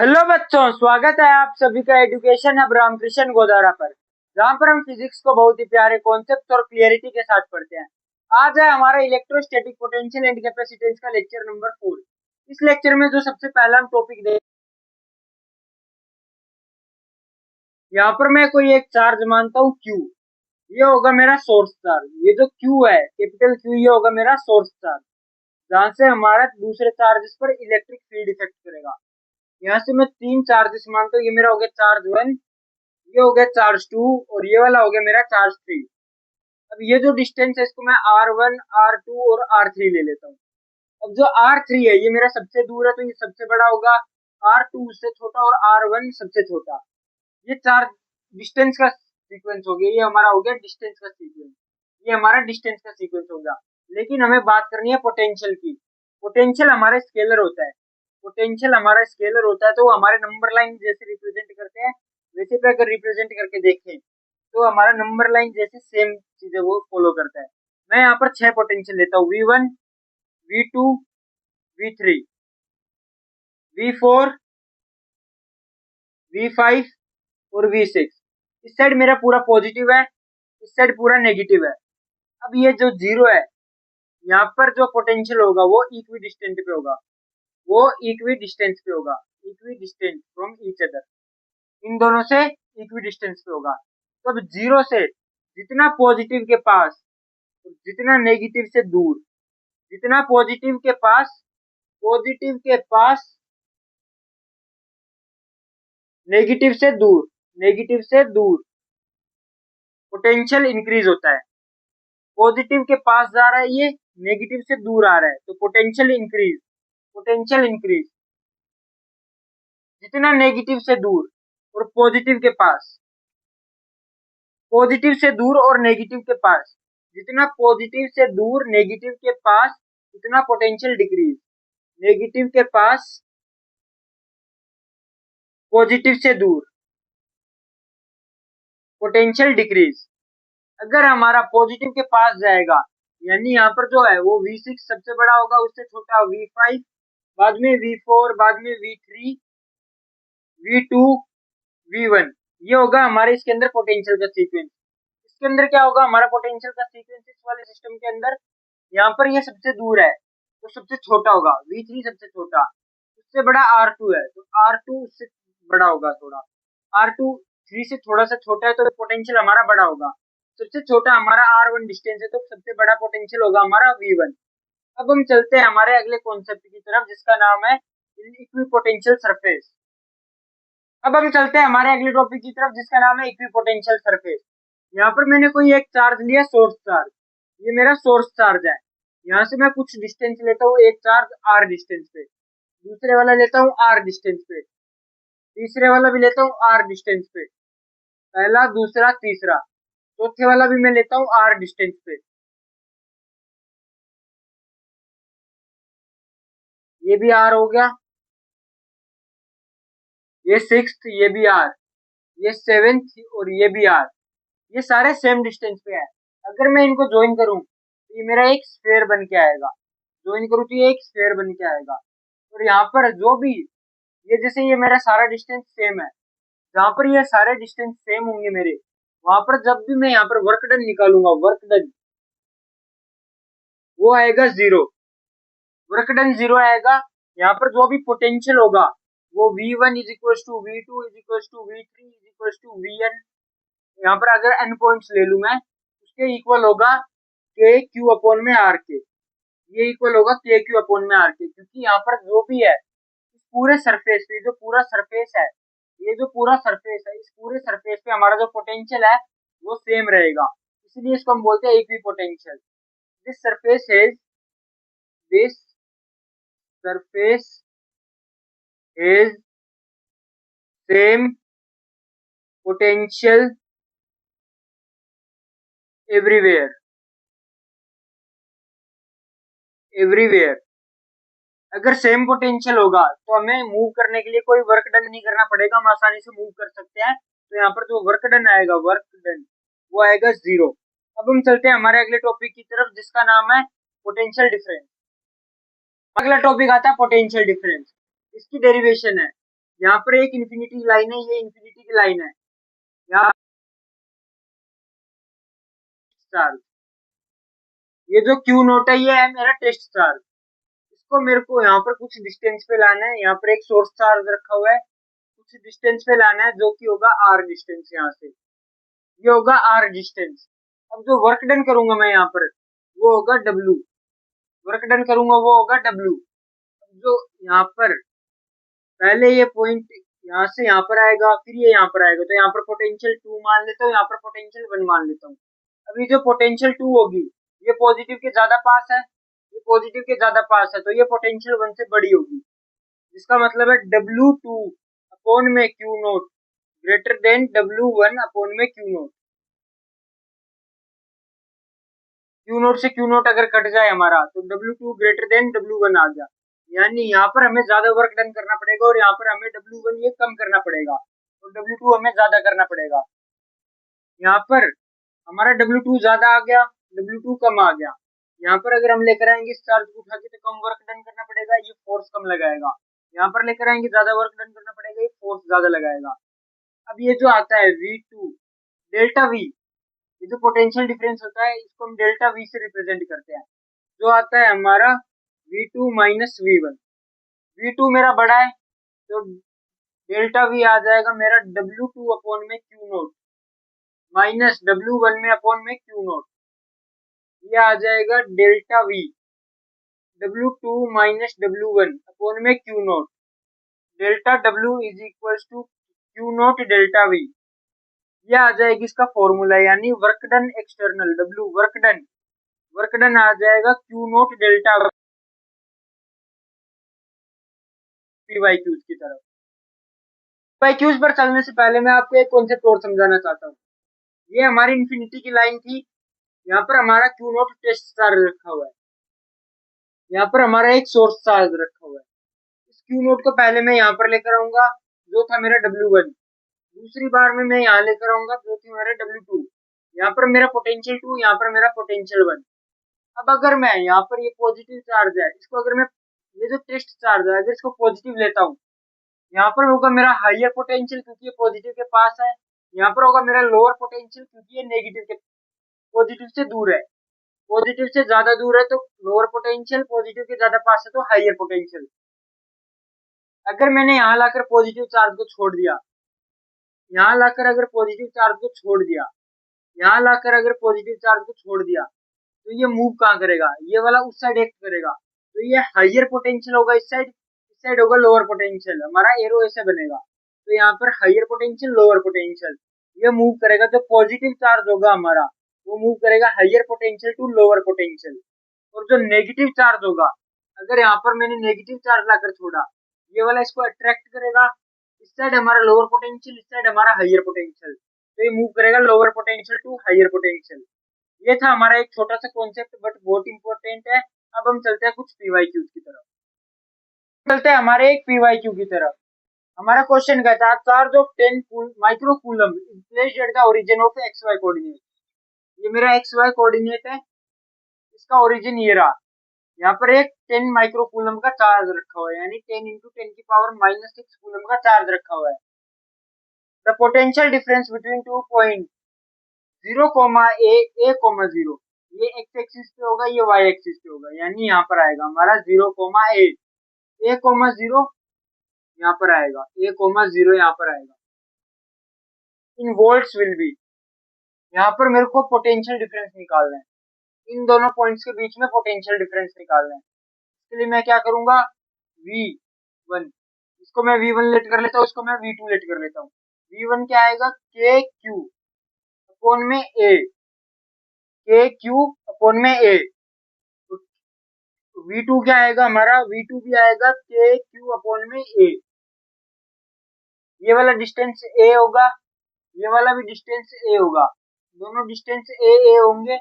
Hello बच्चों, स्वागत है आप सभी का एजुकेशन हब रामकृष्ण गोदारा पर, जहाँ पर हम फिजिक्स को बहुत ही प्यारे कॉन्सेप्ट और क्लियरिटी के साथ पढ़ते हैं। आज है हमारा इलेक्ट्रोस्टैटिक पोटेंशियल एंड कैपेसिटेंस का लेक्चर नंबर 4। इस लेक्चर में जो सबसे पहला हम टॉपिक देखें, यहाँ पर मैं कोई एक चार्ज मानता हूँ Q। ये होगा मेरा सोर्स चार्ज। ये जो Q है, कैपिटल Q, ये होगा मेरा सोर्स चार्ज, जहाँ से हमारा दूसरे चार्जेस पर इलेक्ट्रिक फील्ड इफेक्ट करेगा। यहाँ से मैं 3 चार्जेस मानता हूँ। ये मेरा हो गया चार्ज 1, ये हो गया चार्ज 2 और ये वाला हो गया मेरा चार्ज 3। अब ये जो डिस्टेंस है इसको मैं R1, R2 और R3 ले लेता हूँ। अब जो R3 है ये मेरा सबसे दूर है, तो ये सबसे बड़ा होगा, R2 उससे छोटा और R1 सबसे छोटा। ये चार डिस्टेंस का सीक्वेंस हो गया। ये हमारा हो गया डिस्टेंस का सीक्वेंस। ये हमारा डिस्टेंस का सीक्वेंस हो गया। लेकिन हमें बात करनी है पोटेंशियल की। पोटेंशियल हमारा स्केलर होता है। पोटेंशियल हमारा स्केलर होता है, तो वो हमारे नंबर लाइन जैसे रिप्रेजेंट करते हैं, वैसे पे अगर रिप्रेजेंट करके देखें तो हमारा नंबर लाइन जैसे सेम चीजें वो फॉलो करता है। मैं यहाँ पर 6 पोटेंशियल लेता हूँ, V1, V2, V3, V4, V5 और V6। इस साइड मेरा पूरा पॉजिटिव है, इस साइड पूरा नेगेटिव है। अब ये जो जीरो है, यहाँ पर जो पोटेंशियल होगा वो इक्वी डिस्टेंस पे होगा, वो इक्वी डिस्टेंस पे होगा, equidistance from each other, इन दोनों से इक्वी डिस्टेंस पे होगा। तो अब जीरो से जितना पॉजिटिव के पास जितना नेगेटिव से दूर, जितना पॉजिटिव के पास नेगेटिव से दूर, नेगेटिव से दूर पोटेंशियल इंक्रीज होता है। पॉजिटिव के पास जा रहा है, ये नेगेटिव से दूर आ रहा है, तो पोटेंशियल इंक्रीज, पोटेंशियल इंक्रीज। जितना नेगेटिव से दूर और पॉजिटिव के पास, पॉजिटिव से दूर और नेगेटिव के पास, जितना पॉजिटिव से दूर नेगेटिव के पास उतना पोटेंशियल डिक्रीज। नेगेटिव के पास पॉजिटिव से दूर पोटेंशियल डिक्रीज। अगर हमारा पॉजिटिव के पास जाएगा, यानी यहाँ पर जो है वो V6 सबसे बड़ा होगा, उससे छोटा V5, बाद में V4, बाद में V3, V2, V1। ये होगा हमारे इसके अंदर पोटेंशियल का सीक्वेंस। इसके अंदर क्या होगा, हमारा पोटेंशियल का सीक्वेंस इस वाले सिस्टम के अंदर, यहाँ पर ये सबसे दूर है तो सबसे छोटा होगा, V3 सबसे छोटा, उससे बड़ा R2 है तो R2 उससे बड़ा होगा थोड़ा, R2 3 से थोड़ा सा छोटा है तो पोटेंशियल हमारा बड़ा होगा। सबसे छोटा हमारा R1 डिस्टेंस है, तो सबसे बड़ा पोटेंशियल होगा हमारा V1। अब हम चलते हैं हमारे अगले कॉन्सेप्ट की तरफ, जिसका नाम है इक्विपोटेंशियल सरफेस। अब हम चलते हैं हमारे अगले टॉपिक की तरफ, जिसका नाम है इक्विपोटेंशियल सरफेस। यहाँ पर मैंने कोई एक चार्ज लिया, सोर्स चार्ज। ये मेरा सोर्स चार्ज है। यहाँ से मैं कुछ डिस्टेंस लेता हूँ, एक चार्ज R डिस्टेंस पे, दूसरे वाला लेता हूँ R डिस्टेंस पे, तीसरे वाला भी लेता हूँ R डिस्टेंस पे, पहला, दूसरा, तीसरा, चौथे वाला भी मैं लेता हूँ R डिस्टेंस पे। ये भी R हो गया, ये सिक्स्थ, ये भी R, ये सेवेंथ और ये भी R। ये सारे सेम डिस्टेंस पे है। अगर मैं इनको ज्वाइन करूं तो ये मेरा एक स्फीयर बन के आएगा। ज्वाइन करूं तो ये एक स्फीयर बन के आएगा। और यहाँ पर जो भी ये, जैसे ये मेरा सारा डिस्टेंस सेम है, जहाँ पर ये सारे डिस्टेंस सेम होंगे मेरे, वहां पर जब भी मैं यहाँ पर वर्क डन निकालूंगा, वर्क डन वो आएगा 0। वर्क डन 0 आएगा। यहाँ पर जो भी पोटेंशियल होगा वो V1 is equal to V2 is equal to V3 is equal to Vn। यहाँ पर अगर n पॉइंट्स ले लू मैं, उसके इक्वल होगा के क्यू अपॉन में आर के। ये इक्वल होगा के क्यू अपॉन में आर के, क्योंकि यहाँ पर जो भी है इस पूरे सरफेस पे, जो पूरा सरफेस है, ये जो पूरा सरफेस है, इस पूरे सरफेस पे हमारा जो पोटेंशियल है वो सेम रहेगा, इसलिए इसको हम बोलते हैं equi potential. This surface is this surface is same potential everywhere, everywhere. अगर सेम पोटेंशियल होगा तो हमें मूव करने के लिए कोई वर्क डन नहीं करना पड़ेगा, हम आसानी से मूव कर सकते हैं। तो यहाँ पर जो वर्क डन आएगा, वर्क डन वो आएगा 0। अब हम चलते हैं हमारे अगले टॉपिक की तरफ, जिसका नाम है पोटेंशियल डिफरेंस। अगला टॉपिक आता है पोटेंशियल डिफरेंस। इसकी डेरिवेशन है, यहाँ पर एक इन्फिनिटी की लाइन है, ये इन्फिनिटी की लाइन है। यहाँ चार्ज, ये जो क्यू नोट है ये है मेरा टेस्ट चार्ज। इसको मेरे को यहाँ पर कुछ डिस्टेंस पे लाना है। यहाँ पर एक सोर्स चार्ज रखा हुआ है, कुछ डिस्टेंस पे लाना है, जो कि होगा आर डिस्टेंस। यहाँ से ये होगा आर डिस्टेंस। अब जो वर्क डन करूंगा मैं यहाँ पर, वो होगा डब्ल्यू। वर्क डन करूंगा वो होगा डब्ल्यू। जो यहाँ पर पहले ये पॉइंट यहाँ से यहाँ पर आएगा, फिर ये यहाँ पर आएगा, तो यहाँ पर पोटेंशियल 2 मान लेता हूँ, यहाँ पर पोटेंशियल 1 मान लेता हूँ। अभी जो पोटेंशियल 2 होगी, ये पॉजिटिव के ज्यादा पास है, ये पॉजिटिव के ज्यादा पास है, तो ये पोटेंशियल 1 से बड़ी होगी। जिसका मतलब है W2 अपॉन में Q note greater than W1 upon में Q नोट। Q नोट से Q नोट अगर कट जाए हमारा, तो W2 ग्रेटर देन W1 आ गया। यानी यहाँ पर हमें ज्यादा वर्क डन करना पड़ेगा, और यहाँ पर हमें W1 ये कम करना पड़ेगा, और W2 हमें ज्यादा करना पड़ेगा। यहाँ पर हमारा W2 ज्यादा आ गया, W2 कम आ गया। यहाँ पर अगर हम लेकर आएंगे इस चार्ज को उठा के, तो कम वर्क डन करना पड़ेगा, ये फोर्स कम लगाएगा। यहाँ पर लेकर आएंगे ज्यादा वर्क डन करना पड़ेगा, ये फोर्स ज्यादा लगाएगा। अब ये जो आता है V2 डेल्टा V, ये जो पोटेंशियल डिफरेंस होता है, इसको हम डेल्टा V से रिप्रेजेंट करते हैं। जो आता है हमारा V2 माइनस V1। V2 मेरा बड़ा है, तो डेल्टा V आ जाएगा मेरा W2 अपॉन में Q नोट माइनस W1 में अपॉन में Q नोट। ये आ जाएगा delta V W2 minus W1 upon में Q note. Delta W is equal to Q note delta V। ये आ जाएगी इसका फॉर्मूला, यानी work done external W work done आ जाएगा Q नोट डेल्टा PYQs की तरफ। PYQs पर चलने से पहले मैं आपको एक कॉन्सेप्ट और समझाना चाहता हूँ। ये हमारी इन्फिनिटी की लाइन थी, यहाँ पर हमारा Q नोट टेस्ट चार्ज रखा हुआ है, यहाँ पर हमारा एक सोर्स चार्ज रखा हुआ है। इस Q नोट को पहले मैं यहाँ पर लेकर आऊंगा, जो था मेरा W1। दूसरी बार में मैं यहाँ लेकर आऊंगा, जो थी मेरा W2। यहाँ पर मेरा पोटेंशियल 2, यहाँ पर मेरा पोटेंशियल 1। अब अगर मैं यहाँ पर ये पॉजिटिव चार्ज है, इसको अगर मैं ये जो टेस्ट चार्ज है, अगर इसको पॉजिटिव लेता हूँ, यहाँ पर होगा मेरा हाइयर पोटेंशियल क्योंकि ये पॉजिटिव के पास है। यहाँ पर होगा मेरा लोअर पोटेंशियल क्योंकि ये नेगेटिव के पॉजिटिव से दूर है। पॉजिटिव से ज्यादा दूर है तो लोअर पोटेंशियल, पॉजिटिव के ज्यादा पास है तो हाइयर पोटेंशियल। अगर मैंने यहाँ लाकर पॉजिटिव चार्ज को छोड़ दिया, यहाँ लाकर अगर पॉजिटिव चार्ज को छोड़ दिया, यहाँ लाकर अगर पॉजिटिव चार्ज को छोड़ दिया, तो ये मूव कहाँ करेगा, ये वाला उस साइड एक्ट करेगा, तो ये हाइयर पोटेंशियल होगा इस साइड होगा लोअर पोटेंशियल। हमारा एरो ऐसे बनेगा, तो यहाँ पर हाइयर पोटेंशियल लोअर पोटेंशियल ये मूव करेगा। जो पॉजिटिव चार्ज होगा हमारा, वो मूव करेगा higher potential to lower potential. और जो नेगेटिव चार्ज होगा, अगर यहाँ पर मैंने नेगेटिव चार्ज लाकर छोड़ा, ये वाला इसको अट्रैक्ट करेगा, इस साइड हमारा लोअर पोटेंशियल, इस साइड हमारा हाइयर पोटेंशियल, तो ये मूव करेगा lower potential to higher potential. ये था हमारा एक छोटा सा कॉन्सेप्ट, बट बहुत इंपॉर्टेंट है। अब हम चलते हैं कुछ पीवाईक्यू की तरफ, चलते हैं हमारे एक पीवाईक्यू की तरफ। हमारा क्वेश्चन कहता है charge of 10 micro coulomb is placed at the origin of X Y coordinate. ये मेरा एक्स वाई कोऑर्डिनेट है, इसका ओरिजिन ये रहा। यहाँ पर एक 10 माइक्रो कूलम का चार्ज रखा हुआ है, यानी 10 इंटू 10 की पावर माइनस 6 कूलम का चार्ज रखा हुआ है। The potential difference between 2 point 0, a, 0, ये एक्स एक्सिस पे होगा, ये वाई एक्सिस पे होगा, यानी यहाँ पर आएगा हमारा 0, a, a, 0 यहाँ पर आएगा, a, 0 यहाँ पर आएगा। इन वोल्ट्स विल बी, यहाँ पर मेरे को पोटेंशियल डिफरेंस निकालना है, इन दोनों पॉइंट्स के बीच में पोटेंशियल डिफरेंस निकालना है। इसके लिए मैं क्या करूंगा, V1, इसको मैं V1 लेट कर लेता हूँ, इसको मैं V2 लेट कर लेता हूँ। V1 क्या आएगा, KQ अपॉन में A, KQ अपॉन में A। V2 क्या आएगा हमारा, V2 भी आएगा KQ अपॉन में A। ये वाला डिस्टेंस A होगा, ये वाला भी डिस्टेंस A होगा, दोनों डिस्टेंस A होंगे,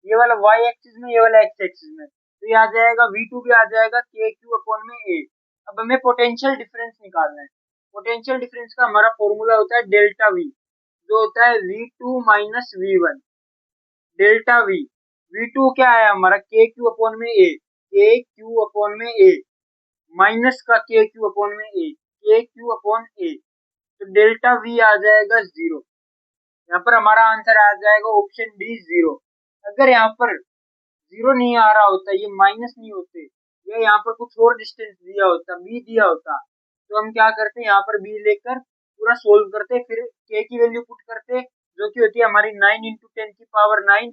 ये वाला y एक्सिस में, ये वाला x एक्सिस में, तो ये आ जाएगा V2 भी आ जाएगा KQ अपॉन में A। अब हमें पोटेंशियल डिफरेंस निकालना है। पोटेंशियल डिफरेंस का हमारा फॉर्मूला होता है डेल्टा V, जो होता है V2 minus V1 delta V। V2 क्या है हमारा, KQ अपॉन में A, KQ अपॉन में A माइनस का KQ अपॉन में A, KQ upon delta V आ जाएगा 0। यहाँ पर हमारा आंसर आ जाएगा ऑप्शन डी 0। अगर यहाँ पर 0 नहीं आ रहा होता, ये माइनस नहीं होते, या यहाँ पर कुछ और डिस्टेंस दिया होता, बी दिया होता, तो हम क्या करते, यहाँ पर बी लेकर पूरा सोल्व करते, फिर के की वैल्यू पुट करते जो कि होती है हमारी 9 इंटू 10 की पावर 9,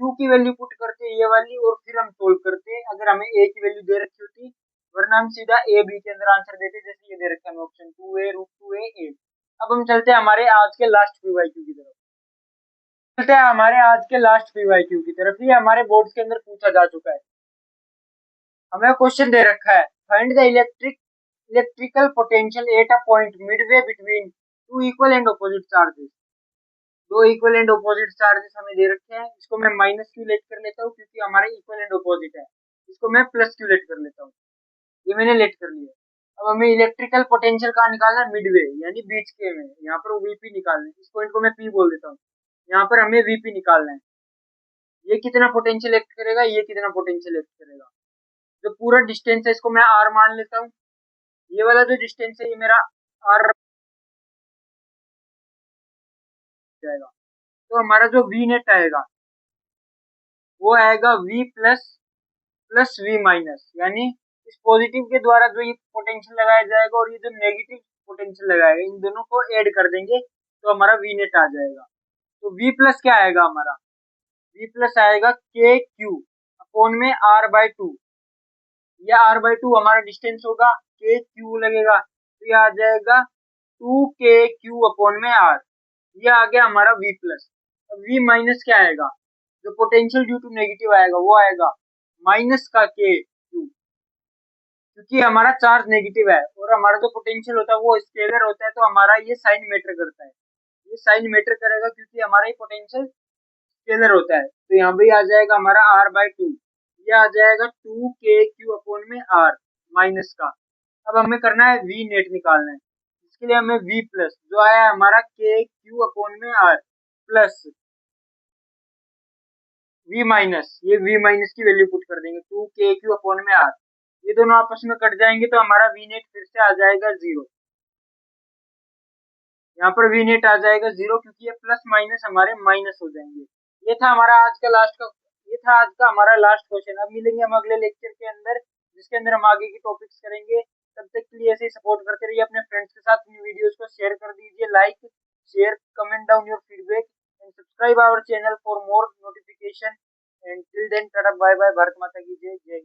क्यू की वैल्यू पुट करते ये वाली, और फिर हम सोल्व करते अगर हमें ए की वैल्यू दे रखी होती, वरना हम सीधा ए बी के अंदर आंसर देते, जैसे ये दे रखा है ऑप्शन 2a √2a ए। अब हम चलते हैं हमारे आज के लास्ट पीवाईक्यू की तरफ। चलते हैं हमारे आज के लास्ट पीवाईक्यू की तरफ। ये हमारे बोर्ड के अंदर पूछा जा चुका है। हमें क्वेश्चन दे रखा है, find the electrical potential at a point Midway between two equal and opposite charges. दो इक्वल एंड ऑपोजिट चार्जेस हमें दे रखे हैं। इसको मैं माइनस क्यू लेट कर लेता हूँ क्योंकि हमारे इक्वल एंड ऑपोजिट है। इसको मैं प्लस क्यू लेट कर लेता हूँ, ये मैंने लेट कर लिया। अब हमें इलेक्ट्रिकल पोटेंशियल का निकालना है मिडवे, यानी बीच के में। यहाँ पर वीपी निकालना है, इस पॉइंट को मैं पी बोल देता हूँ। यहाँ पर हमें वीपी निकालना है। ये कितना पोटेंशियल एक्ट करेगा, ये कितना पोटेंशियल एक्ट करेगा। जो पूरा डिस्टेंस है इसको मैं आर मान लेता हूँ। ये वाला जो डिस्टेंस है ये मेरा आर जाएगा। तो हमारा जो वी नेट आएगा वो आएगा V plus plus V minus, यानी इस पॉजिटिव के द्वारा जो ये पोटेंशियल लगाया जाएगा और ये जो नेगेटिव पोटेंशियल लगाएगा, इन दोनों को ऐड कर देंगे तो हमारा वी नेट आ जाएगा। तो वी प्लस क्या आएगा हमारा, वी प्लस आएगा के क्यू अपॉन में आर बाई टू। यह आर बाई टू हमारा डिस्टेंस होगा, के क्यू लगेगा तो यह आ जाएगा 2k क्यू अपॉन में आर। यह आ गया हमारा वी प्लस। अब वी माइनस क्या आएगा, जो पोटेंशियल ड्यू टू नेगेटिव आएगा वो आएगा माइनस का के क्यू, क्योंकि हमारा चार्ज नेगेटिव है और हमारा जो पोटेंशियल होता है वो स्केलर होता है, तो हमारा ये साइन मैटर करता है। ये साइन मैटर करेगा क्योंकि हमारा ये पोटेंशियल स्केलर होता है। तो यहाँ भी आ जाएगा हमारा आर बाई टू, ये आ जाएगा 2k क्यू अपॉन में आर माइनस का। अब हमें करना है वी नेट निकालना है। इसके लिए हमें वी प्लस जो आया हमारा के क्यू अपॉन में आर प्लस वी माइनस, ये वी माइनस की वैल्यू पुट कर देंगे 2k क्यू अपॉन में आर। ये दोनों आपस में कट जाएंगे तो हमारा वी नेट फिर से आ जाएगा 0। यहाँ पर वी नेट आ जाएगा 0 क्योंकि ये प्लस माइनस हमारे माइनस हो जाएंगे। ये था हमारा आज का हमारा लास्ट क्वेश्चन। अब मिलेंगे हम अगले लेक्चर के अंदर, जिसके अंदर हम आगे की टॉपिक्स करेंगे। तब तक के लिए ऐसे ही सपोर्ट करते रहिए, अपने फ्रेंड्स के साथ इन वीडियोस को शेयर कर दीजिए। Like share comment down your feedback and subscribe our channel for more notification and till then tata bye bye. Bharat Mata की जय। जय हिंद।